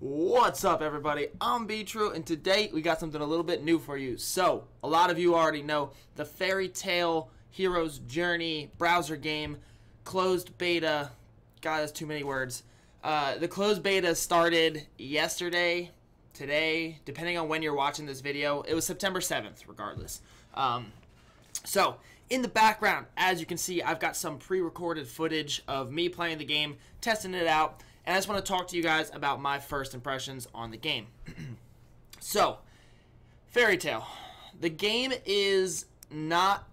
What's up, everybody? I'm B-True, and today we got something a little bit new for you. So, a lot of you already know the Fairy Tail Hero's Journey browser game closed beta. God, that's too many words. The closed beta started yesterday, today, depending on when you're watching this video. It was September 7th, regardless. So, in the background, as you can see, I've got some pre-recorded footage of me playing the game, testing it out, and I just want to talk to you guys about my first impressions on the game. So, Fairy Tail. The game is not...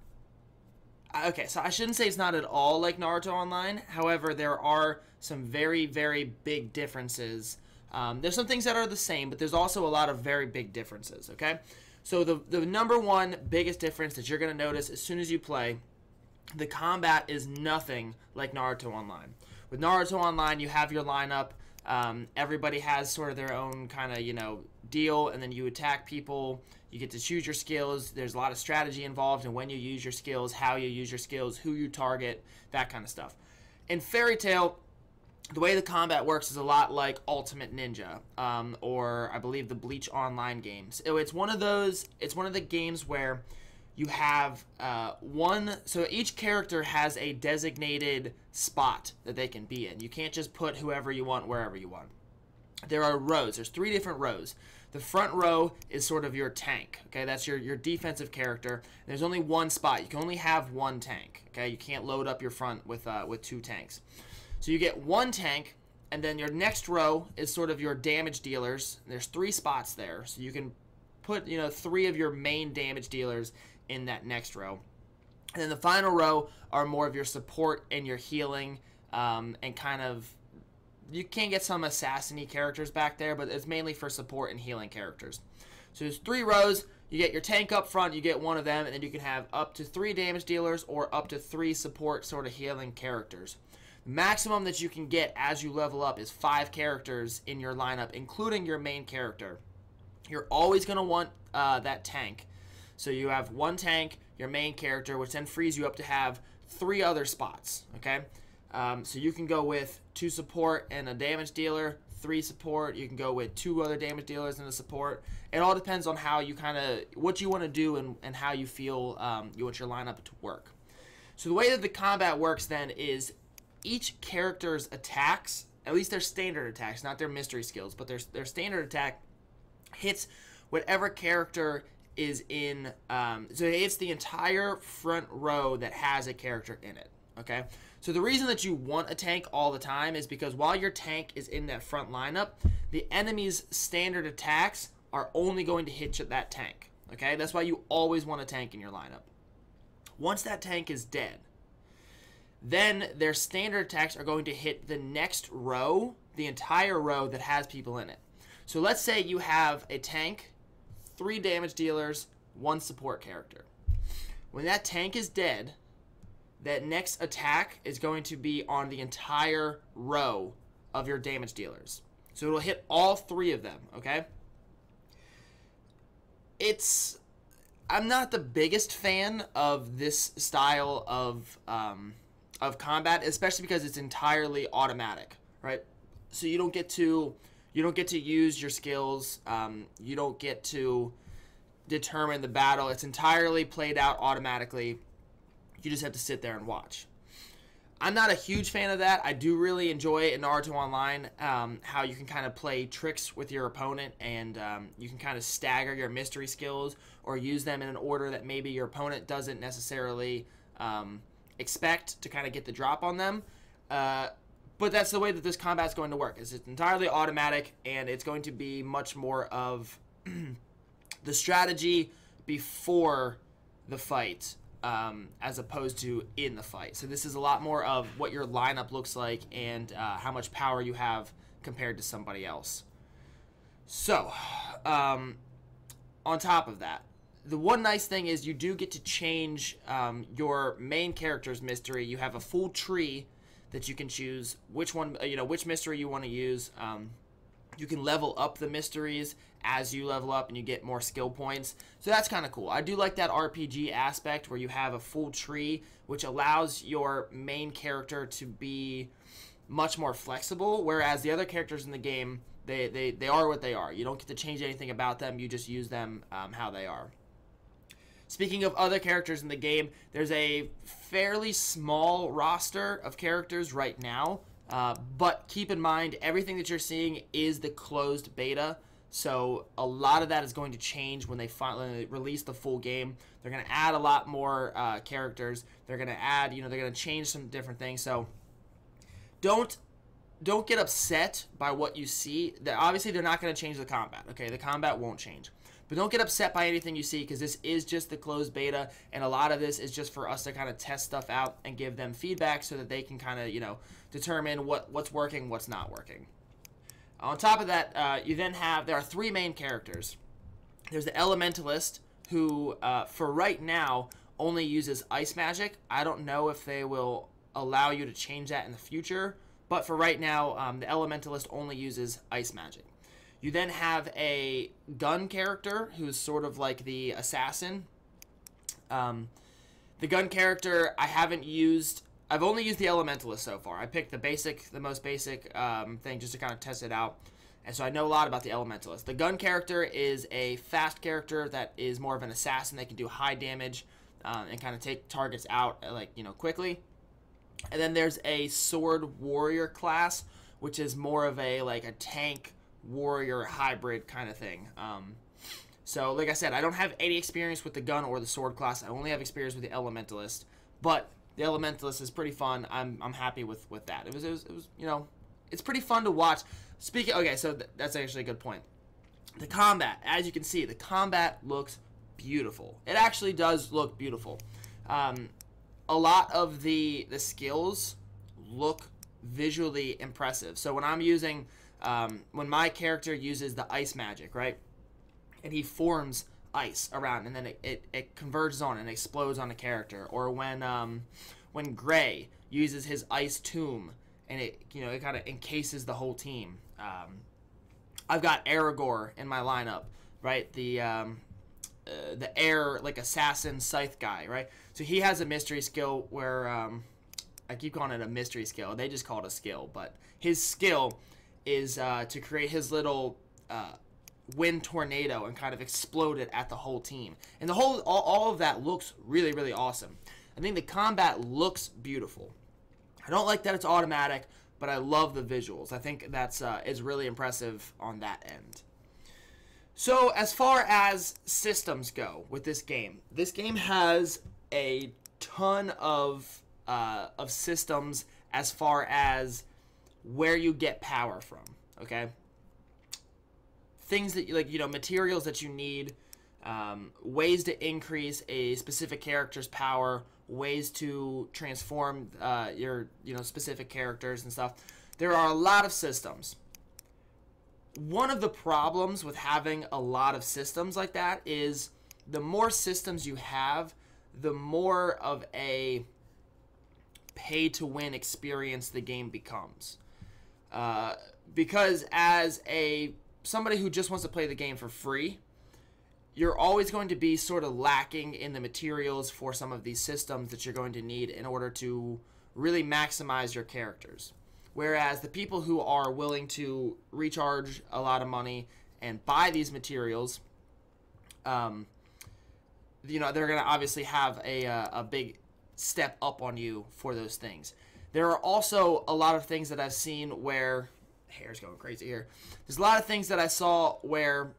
Okay, so I shouldn't say it's not at all like Naruto Online. However, there are some very, very big differences. There's some things that are the same, but there's also a lot of very big differences, okay? So the number one biggest difference that you're going to notice as soon as you play, the combat is nothing like Naruto Online. With Naruto Online, you have your lineup. Everybody has sort of their own kind of, deal, and then you attack people. You get to choose your skills. There's a lot of strategy involved in when you use your skills, how you use your skills, who you target, that kind of stuff. In Fairy Tail, the way the combat works is a lot like Ultimate Ninja, or I believe the Bleach Online games. It's one of the games where you have so each character has a designated spot that they can be in. You can't just put whoever you want wherever you want. There are rows. There's 3 different rows. The front row is sort of your tank. Okay, that's your defensive character. There's only one spot. You can only have one tank. Okay, you can't load up your front with 2 tanks. So you get one tank, and then your next row is sort of your damage dealers. There's 3 spots there, so you can put 3 of your main damage dealers in that next row. And then the final row are more of your support and your healing, and kind of, you can get some assassin-y characters back there, but it's mainly for support and healing characters. So there's 3 rows. You get your tank up front, you get one of them, and then you can have up to 3 damage dealers or up to 3 support sort of healing characters. The maximum that you can get as you level up is 5 characters in your lineup, including your main character. You're always going to want that tank. So you have 1 tank, your main character, which then frees you up to have 3 other spots, okay? So you can go with 2 support and a damage dealer, 3 support. You can go with 2 other damage dealers and a support. It all depends on how you what you want to do and how you feel you want your lineup to work. So the way that the combat works then is each character's attacks, at least their standard attacks, not their mystery skills, but their standard attack hits whatever character is in, so it hits the entire front row that has a character in it, okay? So the reason that you want a tank all the time is because while your tank is in that front lineup, the enemy's standard attacks are only going to hit that tank, okay? That's why you always want a tank in your lineup. Once that tank is dead, then their standard attacks are going to hit the next row, the entire row that has people in it. So let's say you have a tank, 3 damage dealers, 1 support character. When that tank is dead, that next attack is going to be on the entire row of your damage dealers. So it'll hit all 3 of them, okay? I'm not the biggest fan of this style of combat, especially because it's entirely automatic, right? So you don't get to use your skills. You don't get to determine the battle. It's entirely played out automatically. You just have to sit there and watch. I'm not a huge fan of that. I do really enjoy in Naruto Online how you can kind of play tricks with your opponent, and you can kind of stagger your mystery skills or use them in an order that maybe your opponent doesn't necessarily expect to kind of get the drop on them. But that's the way that this combat's going to work. It's entirely automatic, and it's going to be much more of the strategy before the fight as opposed to in the fight. So this is a lot more of what your lineup looks like and how much power you have compared to somebody else. So, on top of that, the one nice thing is you do get to change your main character's mystery. You have a full tree that you can choose which one, which mystery you want to use. You can level up the mysteries as you level up and you get more skill points. So that's kind of cool. I do like that RPG aspect where you have a full tree, which allows your main character to be much more flexible, whereas the other characters in the game, They are what they are. You don't get to change anything about them. You just use them how they are. Speaking of other characters in the game, there's a fairly small roster of characters right now. But keep in mind, everything that you're seeing is the closed beta. So a lot of that is going to change when they finally release the full game. They're going to add a lot more characters. They're going to add, they're going to change some different things. So don't get upset by what you see. Obviously, they're not going to change the combat. Okay, the combat won't change. But don't get upset by anything you see, because this is just the closed beta, and a lot of this is just for us to kind of test stuff out and give them feedback so that they can kind of, determine what's working, what's not working. On top of that, there are 3 main characters. There's the Elementalist, who, for right now, only uses ice magic. I don't know if they will allow you to change that in the future, but for right now, the Elementalist only uses ice magic. You then have a gun character who's sort of like the assassin. The gun character I've only used the Elementalist so far. I picked the most basic thing just to kind of test it out. And so I know a lot about the Elementalist. The gun character is a fast character that is more of an assassin. They can do high damage and kind of take targets out quickly. And then there's a sword warrior class, which is more of a tank warrior hybrid kind of thing. So like I said, I don't have any experience with the gun or the sword class. I only have experience with the Elementalist, but the Elementalist is pretty fun. I'm happy with that. It was it's pretty fun to watch. That's actually a good point. The combat, as you can see, the combat looks beautiful. It actually does look beautiful. A lot of the skills look visually impressive. So when my character uses the ice magic, right, and he forms ice around, and then it converges on and explodes on a character, or when Gray uses his ice tomb and it kind of encases the whole team. I've got Aragorn in my lineup, right? The air assassin scythe guy, right? So he has a mystery skill where I keep calling it a mystery skill. They just call it a skill, but his skill is to create his little wind tornado and kind of explode it at the whole team. And all of that looks really, really awesome. I think the combat looks beautiful. I don't like that it's automatic, but I love the visuals. I think that's is really impressive on that end. So as far as systems go with this game has a ton of systems as far as where you get power from, okay? Things that materials that you need, ways to increase a specific character's power, ways to transform your specific characters and stuff. There are a lot of systems. One of the problems with having a lot of systems like that is the more systems you have, the more of a pay-to-win experience the game becomes. Because as somebody who just wants to play the game for free, you're always going to be sort of lacking in the materials for some of these systems that you're going to need in order to really maximize your characters. Whereas the people who are willing to recharge a lot of money and buy these materials, they're going to obviously have a big step up on you for those things. There are also a lot of things that I've seen where hair's going crazy here. There's a lot of things that I saw where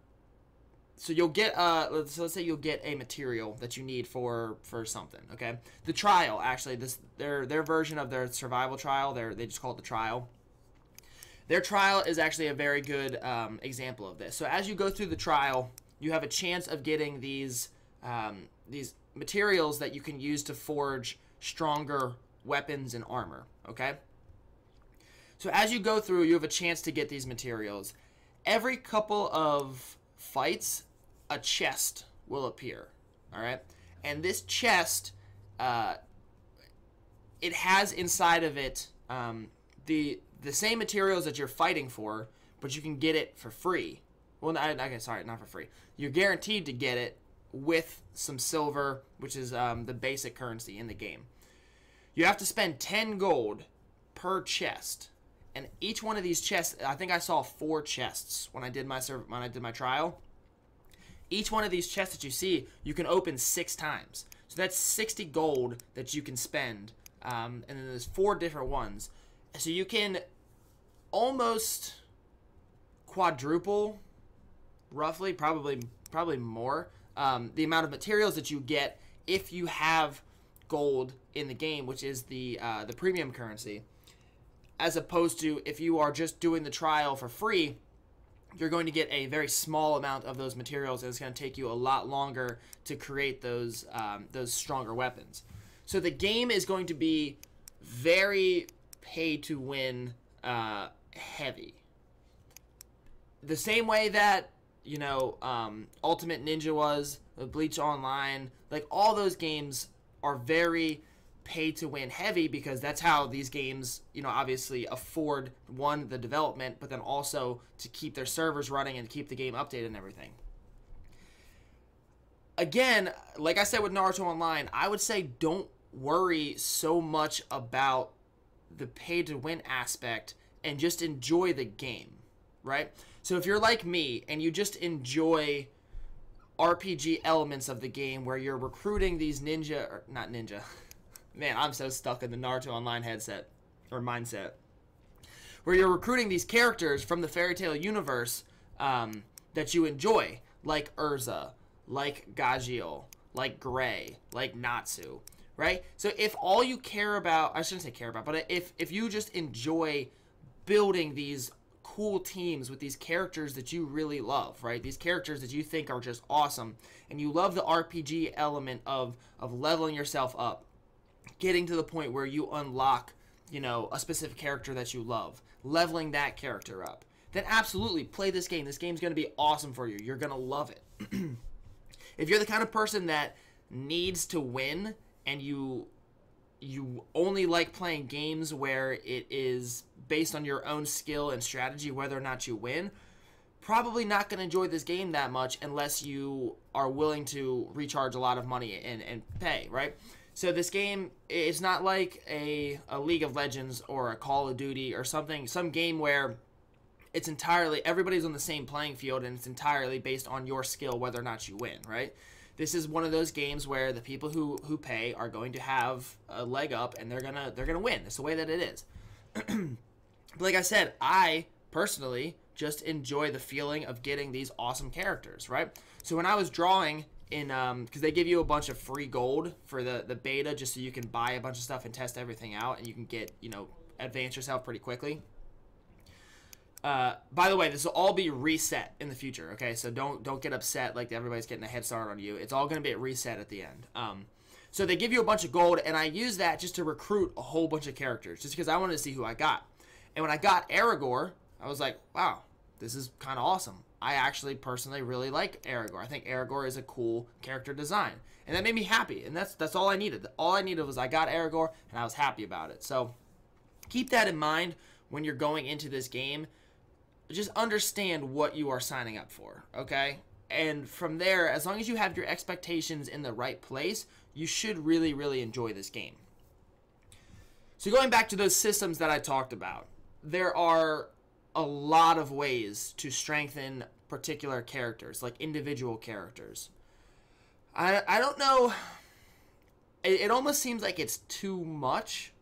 you'll get let's say you'll get a material that you need for something, okay? The trial, actually, their version of their survival trial, they just call it the trial. Their trial is actually a very good example of this. So as you go through the trial, you have a chance of getting these materials that you can use to forge stronger weapons and armor, okay? So as you go through, you have a chance to get these materials. Every couple of fights, a chest will appear, all right? And this chest, it has inside of it the same materials that you're fighting for, but you can get it for free. Well, sorry, not for free. You're guaranteed to get it with some silver, which is the basic currency in the game. You have to spend 10 gold per chest, And each one of these chests, I think I saw 4 chests when I did my trial. Each one of these chests that you see, you can open 6 times. So that's 60 gold that you can spend. And then there's 4 different ones. So you can almost quadruple, roughly, probably more, the amount of materials that you get if you have gold in the game, which is the premium currency. As opposed to if you are just doing the trial for free, you're going to get a very small amount of those materials, and it's going to take you a lot longer to create those stronger weapons. So the game is going to be very pay-to-win heavy. The same way that, you know, Ultimate Ninja was, Bleach Online, like all those games are very pay-to-win heavy, because that's how these games, you know, obviously afford, one, the development, but then also to keep their servers running and keep the game updated and everything. Again, like I said with Naruto Online, I would say don't worry so much about the pay-to-win aspect and just enjoy the game, right? So if you're like me and you just enjoy RPG elements of the game where you're recruiting these ninja, or not ninja, man, I'm so stuck in the Naruto Online headset, or mindset, where you're recruiting these characters from the Fairy Tail universe that you enjoy, like Urza, like Gajeel, like Gray, like Natsu, right? So if all you care about, I shouldn't say care about, but if you just enjoy building these cool teams with these characters that you really love, right? These characters that you think are just awesome, and you love the RPG element of leveling yourself up, getting to the point where you unlock, you know, a specific character that you love, leveling that character up, then absolutely play this game. This game's going to be awesome for you. You're going to love it. If you're the kind of person that needs to win and you only like playing games where it is based on your own skill and strategy whether or not you win, probably not going to enjoy this game that much unless you are willing to recharge a lot of money and pay, right? So this game is not like a League of Legends or a Call of Duty or something, some game where it's entirely, everybody's on the same playing field and it's entirely based on your skill whether or not you win, right? This is one of those games where the people who pay are going to have a leg up and they're gonna win. That's the way that it is. But like I said, I personally just enjoy the feeling of getting these awesome characters, right? So when I was drawing in, because they give you a bunch of free gold for the beta just so you can buy a bunch of stuff and test everything out, and you can get, you know, advance yourself pretty quickly. By the way, this will all be reset in the future, okay? So don't get upset like everybody's getting a head start on you. It's all going to be reset at the end. So they give you a bunch of gold, and I use that just to recruit a whole bunch of characters, just because I wanted to see who I got. And when I got Aragorn, I was like, wow, this is kind of awesome. I actually personally really like Aragorn. I think Aragorn is a cool character design. And that made me happy, and that's all I needed. All I needed was I got Aragorn, and I was happy about it. So keep that in mind when you're going into this game. Just understand what you are signing up for, okay? And from there, as long as you have your expectations in the right place, you should really, really enjoy this game. So going back to those systems that I talked about, there are a lot of ways to strengthen particular characters, like individual characters. I don't know. It almost seems like it's too much.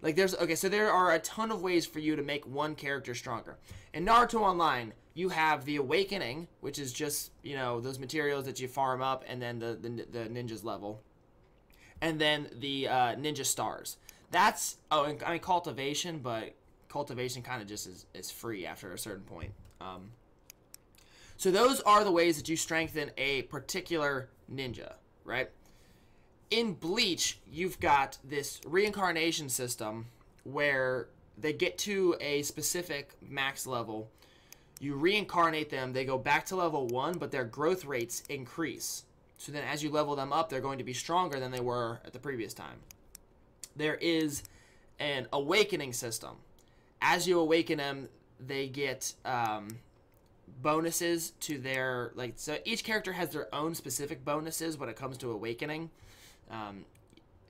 Like so there are a ton of ways for you to make one character stronger. In Naruto Online, you have the Awakening, which is just, you know, those materials that you farm up, and then the ninja's level. And then the ninja stars. That's, I mean, cultivation, but cultivation kind of just is free after a certain point. So those are the ways that you strengthen a particular ninja, right? In Bleach, you've got this reincarnation system where they get to a specific max level. You reincarnate them, they go back to level 1, but their growth rates increase. So then as you level them up, they're going to be stronger than they were at the previous time. There is an awakening system. As you awaken them, they get bonuses to their, like, so each character has their own specific bonuses when it comes to awakening.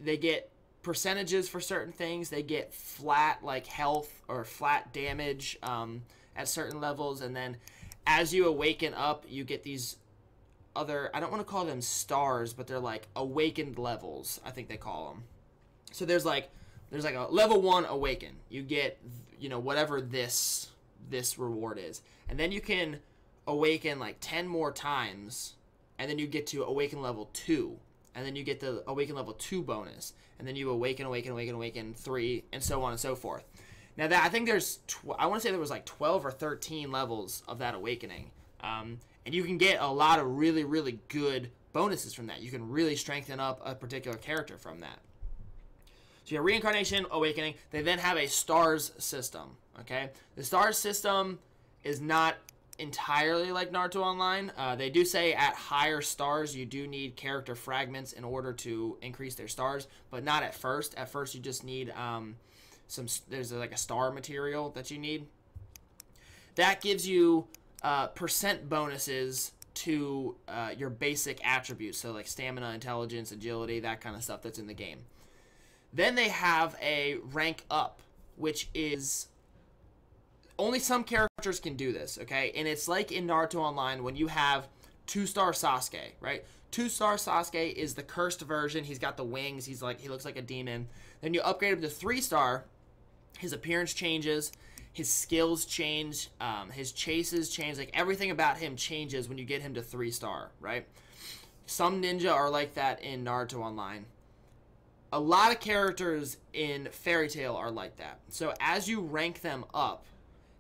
They get percentages for certain things. They get flat like health or flat damage at certain levels, and then as you awaken up, you get these other, I don't want to call them stars, but they're like awakened levels, I think they call them. So there's like a level 1 awaken. You get, you know, whatever this reward is, and then you can awaken like 10 more times, and then you get to awaken level 2, and then you get the awaken level 2 bonus, and then you awaken 3, and so on and so forth. Now that I think there's, I want to say there was like 12 or 13 levels of that awakening, and you can get a lot of really, really good bonuses from that. You can really strengthen up a particular character from that. So you have reincarnation, awakening. They then have a stars system. Okay, the stars system is not entirely like Naruto Online. They do say at higher stars you do need character fragments in order to increase their stars, but not at first. At first you just need there's like a star material that you need. That gives you percent bonuses to your basic attributes, so like stamina, intelligence, agility, that kind of stuff that's in the game. Then they have a rank up, which is only some characters can do this, okay? And it's like in Naruto Online when you have 2-star Sasuke, right? 2-star Sasuke is the cursed version. He's got the wings. He looks like a demon. Then you upgrade him to 3-star. His appearance changes. His skills change. His chases change. Like everything about him changes when you get him to 3-star, right? Some ninja are like that in Naruto Online. A lot of characters in Fairy Tail are like that. So as you rank them up,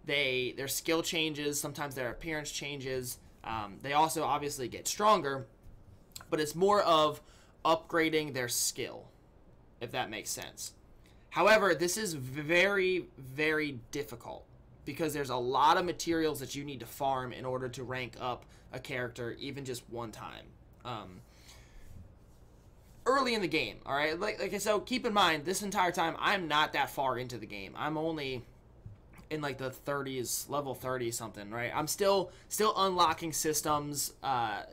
their skill changes. Sometimes their appearance changes. They also obviously get stronger, but it's more of upgrading their skill, if that makes sense. However, this is very, very difficult because there's a lot of materials that you need to farm in order to rank up a character, even just one time. Early in the game, all right? So keep in mind, this entire time, I'm not that far into the game. I'm only in like the 30s, level 30 something, right? I'm still unlocking systems,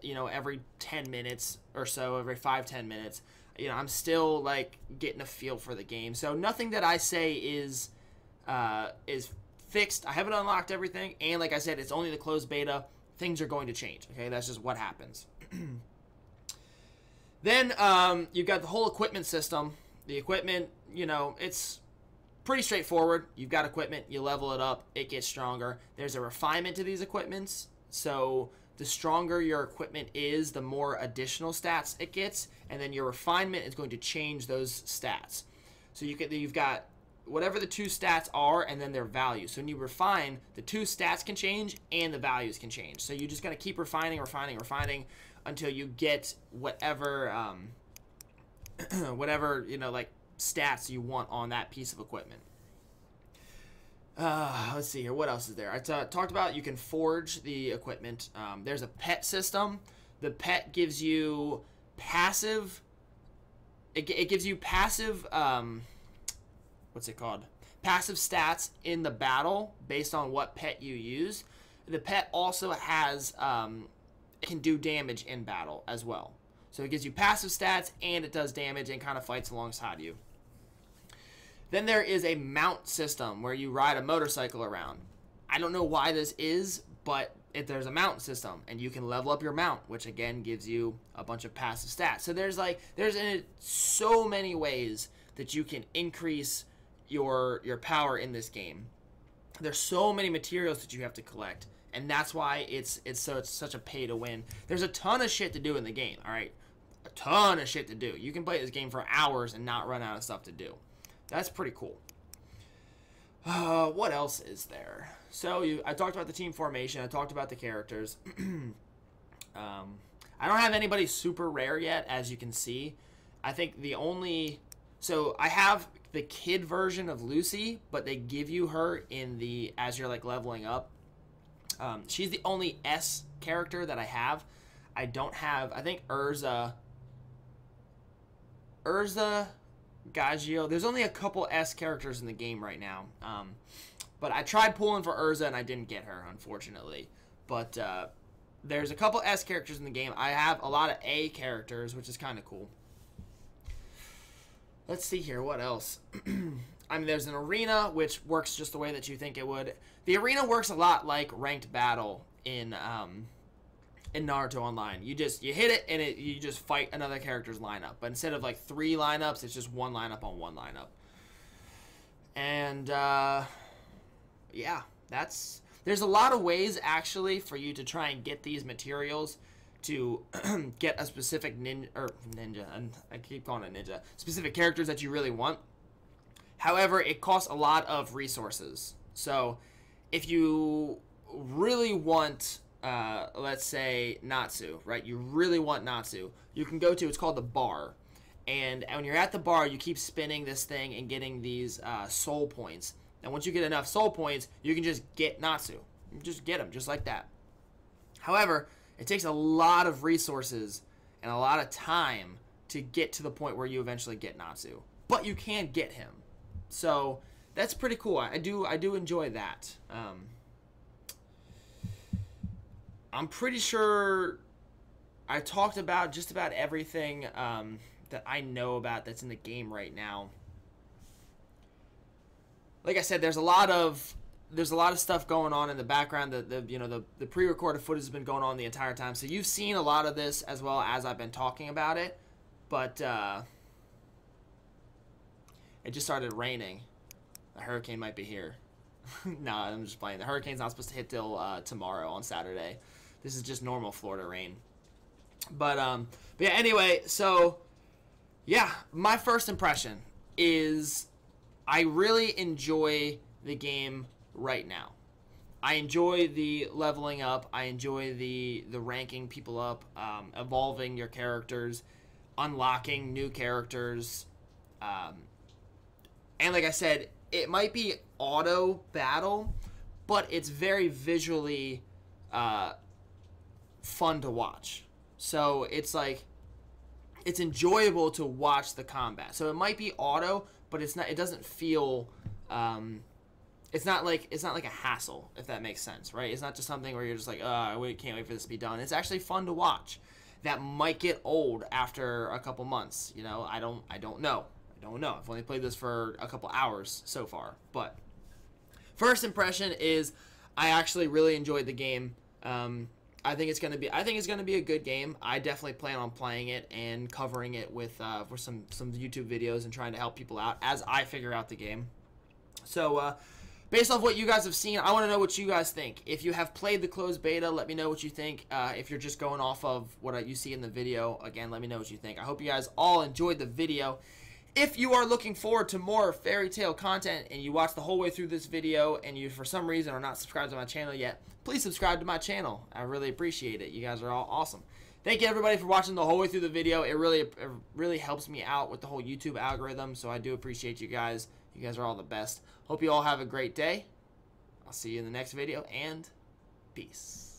you know, every 10 minutes or so, every 5-10 minutes. You know, I'm still like getting a feel for the game. So nothing that I say is fixed. I haven't unlocked everything, and like I said, it's only the closed beta. Things are going to change. Okay, that's just what happens. Then you've got the whole equipment system. The equipment, you know, it's pretty straightforward. You've got equipment, you level it up, it gets stronger. There's a refinement to these equipments, so the stronger your equipment is, the more additional stats it gets, and then your refinement is going to change those stats. So you've got whatever the 2 stats are, and then their values. So when you refine, the 2 stats can change and the values can change. So you just got to keep refining until you get whatever whatever, you know, like stats you want on that piece of equipment. Let's see here. What else is there? I talked about you can forge the equipment. There's a pet system. The pet gives you passive. It gives you passive. What's it called? Passive stats in the battle based on what pet you use. The pet also has. It can do damage in battle as well. So it gives you passive stats and it does damage and kind of fights alongside you. Then there is a mount system where you ride a motorcycle around. I don't know why this is, but there's a mount system and you can level up your mount, which again gives you a bunch of passive stats. So there's so many ways that you can increase your power in this game. There's so many materials that you have to collect, and that's why it's such a pay to win. There's a ton of shit to do in the game, all right? A ton of shit to do. You can play this game for hours and not run out of stuff to do. That's pretty cool. What else is there? So I talked about the team formation. I talked about the characters. I don't have anybody super rare yet, as you can see. I think the only... So I have the kid version of Lucy, but they give you her as you're like leveling up. She's the only S character that I have. I don't have... I think Urza, Gagio. There's only a couple S characters in the game right now. But I tried pulling for Urza and I didn't get her, unfortunately. But there's a couple S characters in the game. I have a lot of A characters, which is kind of cool. Let's see here. What else? I mean, there's an arena, which works just the way that you think it would. The arena works a lot like ranked battle in Naruto Online. You hit it and you just fight another character's lineup. But instead of like 3 lineups, it's just 1 lineup on 1 lineup. And yeah, there's a lot of ways actually for you to try and get these materials to get a specific ninja, and I keep calling it ninja, specific characters that you really want. However, it costs a lot of resources. So if you really want, let's say Natsu, right? You really want Natsu. You can go to, it's called the bar. And when you're at the bar, you keep spinning this thing and getting these soul points. And once you get enough soul points, you can just get Natsu. You just get him, just like that. However, it takes a lot of resources and a lot of time to get to the point where you eventually get Natsu. But you can get him. So that's pretty cool. I do enjoy that. I'm pretty sure I talked about just about everything that I know about that's in the game right now. Like I said, there's a lot of stuff going on in the background. The pre-recorded footage has been going on the entire time, so you've seen a lot of this as well as I've been talking about it. But it just started raining. The hurricane might be here. No, I'm just playing. The hurricane's not supposed to hit till tomorrow on Saturday. This is just normal Florida rain. But yeah. Anyway, so yeah, my first impression is I really enjoy the game right now. I enjoy the leveling up. I enjoy the ranking people up, evolving your characters, unlocking new characters. And like I said, it might be auto battle, but it's very visually fun to watch. So it's like, it's enjoyable to watch the combat. So it might be auto, but it's not. It doesn't feel. It's not like a hassle, if that makes sense, right? It's not just something where you're just like, oh, I can't wait for this to be done. It's actually fun to watch. That might get old after a couple months. You know, I don't know. I've only played this for a couple hours so far. But first impression is I actually really enjoyed the game. I think it's gonna be a good game. I definitely plan on playing it and covering it with for some YouTube videos and trying to help people out as I figure out the game. So based off what you guys have seen, I want to know what you guys think. If you have played the closed beta, let me know what you think. If you're just going off of what you see in the video, again, let me know what you think. I hope you guys all enjoyed the video. If you are looking forward to more fairy tale content and you watched the whole way through this video and you for some reason are not subscribed to my channel yet, please subscribe to my channel. I really appreciate it. You guys are all awesome. Thank you everybody for watching the whole way through the video. It really helps me out with the whole YouTube algorithm, so I do appreciate you guys. You guys are all the best. Hope you all have a great day. I'll see you in the next video, and peace.